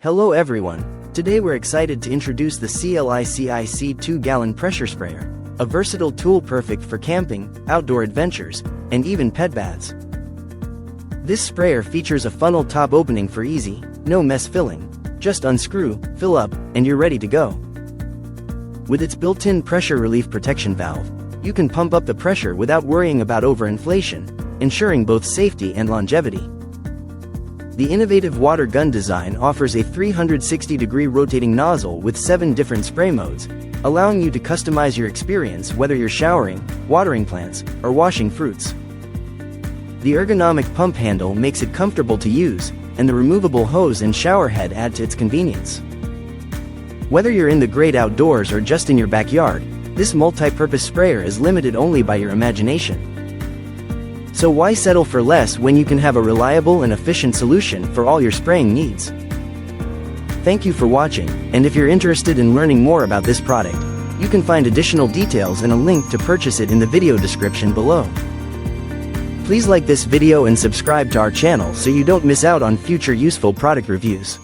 Hello everyone, today we're excited to introduce the CLICIC 2-gallon pressure sprayer, a versatile tool perfect for camping, outdoor adventures, and even pet baths. This sprayer features a funnel top opening for easy, no-mess filling. Just unscrew, fill up, and you're ready to go. With its built-in pressure relief protection valve, you can pump up the pressure without worrying about overinflation, ensuring both safety and longevity. The innovative water gun design offers a 360-degree rotating nozzle with 7 different spray modes, allowing you to customize your experience whether you're showering, watering plants, or washing fruits. The ergonomic pump handle makes it comfortable to use, and the removable hose and shower head add to its convenience. Whether you're in the great outdoors or just in your backyard, this multi-purpose sprayer is limited only by your imagination. So why settle for less when you can have a reliable and efficient solution for all your spraying needs? Thank you for watching, and if you're interested in learning more about this product, you can find additional details and a link to purchase it in the video description below. Please like this video and subscribe to our channel so you don't miss out on future useful product reviews.